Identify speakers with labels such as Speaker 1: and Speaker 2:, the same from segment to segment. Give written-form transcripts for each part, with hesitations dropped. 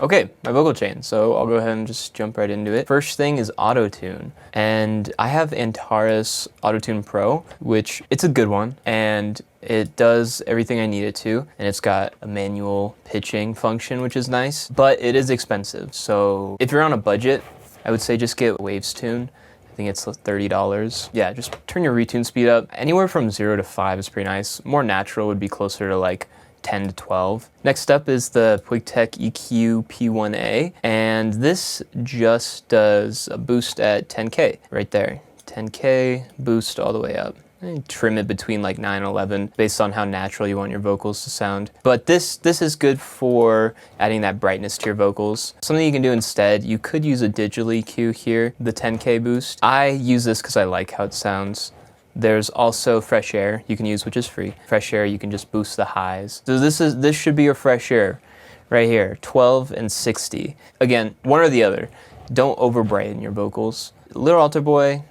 Speaker 1: Okay, my vocal chain. So I'll go ahead and just jump right into it. First thing is autotune. And I have Antares Autotune Pro, which it's a good one. And it does everything I need it to. And it's got a manual pitching function, which is nice. But it is expensive. So if you're on a budget, I would say just get Waves Tune. I think it's $30. Yeah, just turn your retune speed up. Anywhere from 0 to 5 is pretty nice. More natural would be closer to like 10 to 12. Next up is the puigtec EQ P1A, and this just does a boost at 10K right there. 10K boost all the way up. And trim it between like 9 and 11 based on how natural you want your vocals to sound. But this is good for adding that brightness to your vocals. Something you can do instead, you could use a digital EQ here, the 10K boost. I use this because I like how it sounds. There's also Fresh Air you can use, which is free. Fresh Air, you can just boost the highs. So this should be your Fresh Air right here, 12 and 60. Again, one or the other. Don't over brighten your vocals. Little Altar Boy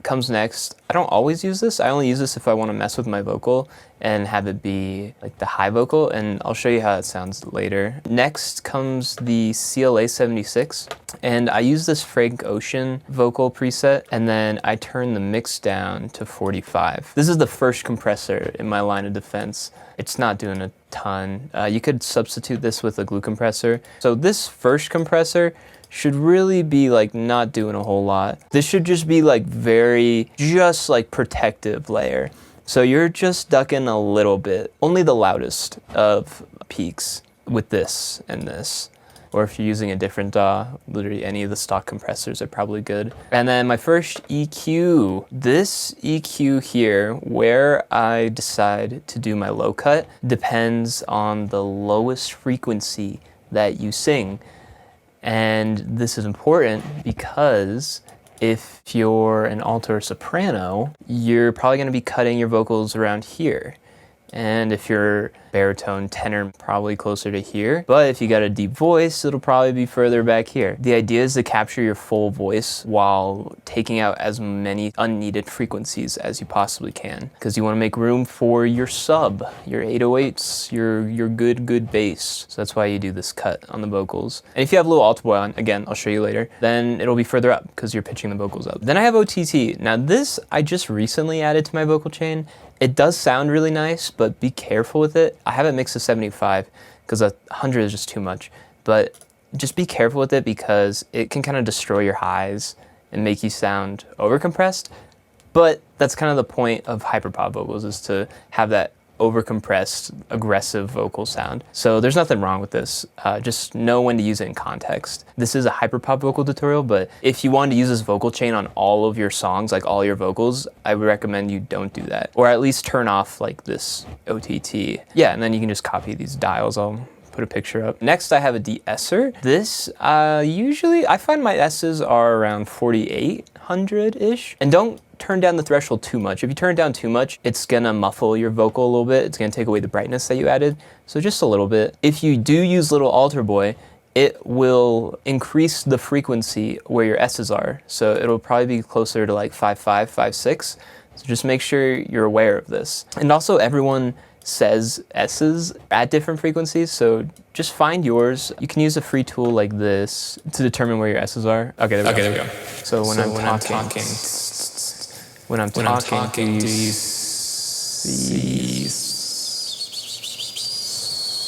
Speaker 1: comes next. I don't always use this. I only use this if I want to mess with my vocal and have it be like the high vocal, and I'll show you how it sounds later. Next comes the CLA 76, and I use this Frank Ocean vocal preset, and then I turn the mix down to 45. This is the first compressor in my line of defense. It's not doing a ton. You could substitute this with a glue compressor. So this first compressor should really be like not doing a whole lot. This should just be like just like protective layer. So you're just ducking a little bit, only the loudest of peaks with this and this. Or if you're using a different DAW, literally any of the stock compressors are probably good. And then my first EQ, this EQ here, where I decide to do my low cut depends on the lowest frequency that you sing. And this is important because if you're an alto or soprano, you're probably going to be cutting your vocals around here. And if you're baritone, tenor, probably closer to here. But if you got a deep voice, it'll probably be further back here. The idea is to capture your full voice while taking out as many unneeded frequencies as you possibly can. Because you want to make room for your sub, your 808s, your good bass. So that's why you do this cut on the vocals. And if you have a little alto boy on, again, I'll show you later, then it'll be further up because you're pitching the vocals up. Then I have OTT. Now this I just recently added to my vocal chain. It does sound really nice, but be careful with it. I have it mixed to 75 because 100 is just too much. But just be careful with it because it can kind of destroy your highs and make you sound overcompressed. But that's kind of the point of hyperpop vocals, is to have that overcompressed, aggressive vocal sound. So there's nothing wrong with this. Just know when to use it in context. This is a hyperpop vocal tutorial, but if you want to use this vocal chain on all of your songs, like all your vocals, I would recommend you don't do that. Or at least turn off like this OTT. Yeah, and then you can just copy these dials. I'll put a picture up. Next, I have a de-esser. This, usually, I find my S's are around 4800-ish. And don't turn down the threshold too much. If you turn it down too much, it's gonna muffle your vocal a little bit. It's gonna take away the brightness that you added. So just a little bit. If you do use Little Altar Boy, it will increase the frequency where your S's are. So it'll probably be closer to like 5.5, 5.6. So just make sure you're aware of this. And also everyone says S's at different frequencies, so just find yours. You can use a free tool like this to determine where your S's are. Okay, there we go. So when I'm talking, do you see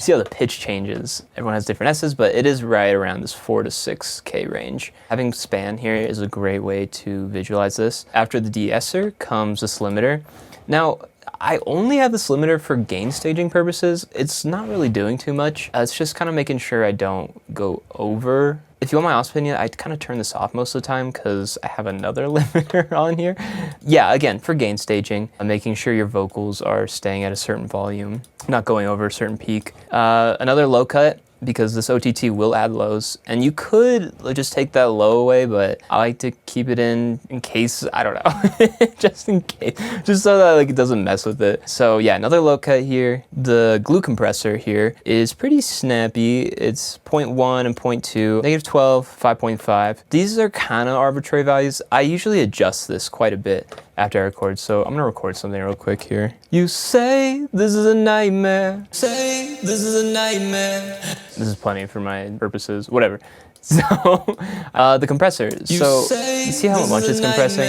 Speaker 1: how the pitch changes? Everyone has different S's, but it is right around this 4 to 6K range. Having span here is a great way to visualize this. After the de-esser comes this limiter. Now, I only have this limiter for gain staging purposes. It's not really doing too much. It's just kind of making sure I don't go over. If you want my honest opinion, I kind of turn this off most of the time because I have another limiter on here. Yeah, again, for gain staging, making sure your vocals are staying at a certain volume, not going over a certain peak. Another low cut, because this OTT will add lows, and you could just take that low away, but I like to keep it in case, I don't know, just in case, just so that like it doesn't mess with it. So yeah, another low cut here. The glue compressor here is pretty snappy. It's 0.1 and 0.2, -12, 5.5. These are kind of arbitrary values. I usually adjust this quite a bit after I record. So I'm gonna record something real quick here. You say this is a nightmare. Say this is a nightmare. This is plenty for my purposes, whatever. So, the compressor. So, you see how much it's compressing?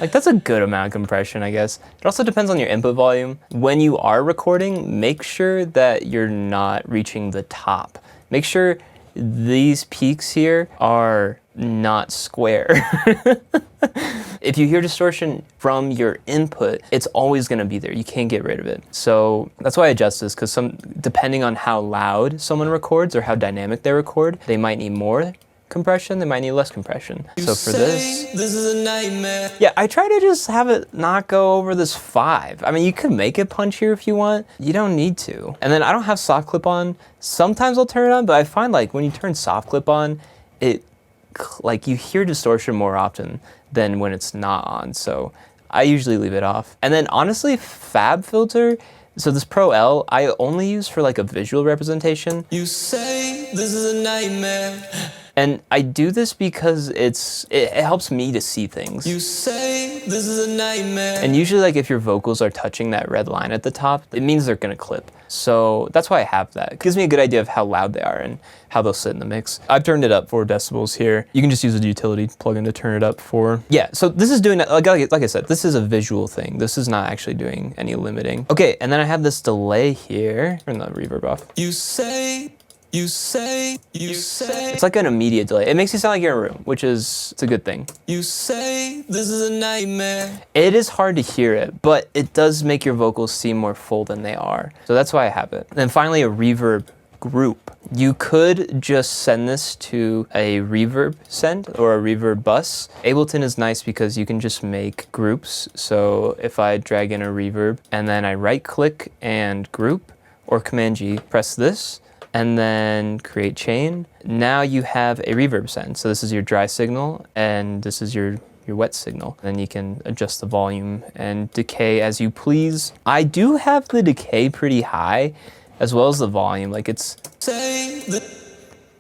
Speaker 1: Like, that's a good amount of compression, I guess. It also depends on your input volume. When you are recording, make sure that you're not reaching the top. Make sure these peaks here are not square. If you hear distortion from your input, it's always gonna be there. You can't get rid of it. So that's why I adjust this, because depending on how loud someone records or how dynamic they record, they might need more compression, they might need less compression. So for this is a nightmare. Yeah, I try to just have it not go over this 5. I mean, you could make it punchier if you want. You don't need to. And then I don't have soft clip on. Sometimes I'll turn it on, but I find like when you turn soft clip on, like you hear distortion more often than when it's not on. So I usually leave it off. And then honestly, fabfilter, so this Pro L, I only use for like a visual representation. You say this is a nightmare. And I do this because it helps me to see things. You say this is a nightmare. And usually like if your vocals are touching that red line at the top, it means they're gonna clip. So that's why I have that. It gives me a good idea of how loud they are and how they'll sit in the mix. I've turned it up 4 decibels here. You can just use a utility plugin to turn it up for. Yeah, so this is doing, like I said, this is a visual thing. This is not actually doing any limiting. Okay, and then I have this delay here. Turn the reverb off. You say. It's like an immediate delay. It makes you sound like you're in a room, which is, it's a good thing. You say this is a nightmare. It is hard to hear it, but it does make your vocals seem more full than they are. So that's why I have it. And then finally, a reverb group. You could just send this to a reverb send or a reverb bus. Ableton is nice because you can just make groups. So if I drag in a reverb and then I right click and group or Command G, press this, and then create chain. Now you have a reverb send. So this is your dry signal and this is your wet signal. Then you can adjust the volume and decay as you please. I do have the decay pretty high as well as the volume. Like it's,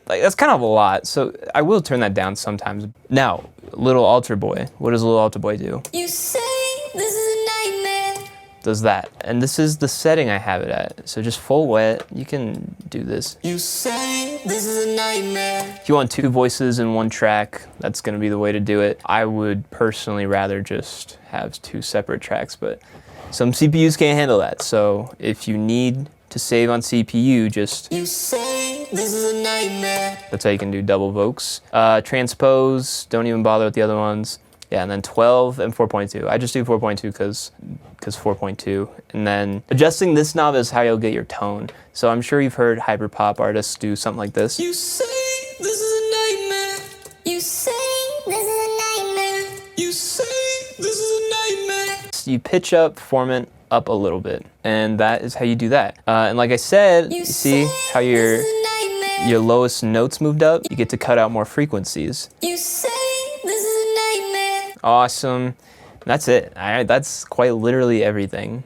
Speaker 1: like that's kind of a lot. So I will turn that down sometimes. Now, little altar boy. What does little altar boy do? You say this is a nightmare. Does that. And this is the setting I have it at. So just full wet, you can do this. You say this is a nightmare. If you want 2 voices in 1 track, that's gonna be the way to do it. I would personally rather just have 2 separate tracks, but some CPUs can't handle that. So if you need to save on CPU, just you say this is a nightmare. That's how you can do double vocals. Transpose, don't even bother with the other ones. Yeah, and then 12 and 4.2. I just do 4.2 because 4.2. And then adjusting this knob is how you'll get your tone. So I'm sure you've heard hyperpop artists do something like this. You say this is a nightmare. You say this is a nightmare. You say this is a nightmare. So you pitch up, formant up a little bit. And that is how you do that. And like I said, you see how your lowest notes moved up? You get to cut out more frequencies. You say this is a nightmare. Awesome. That's it. That's quite literally everything.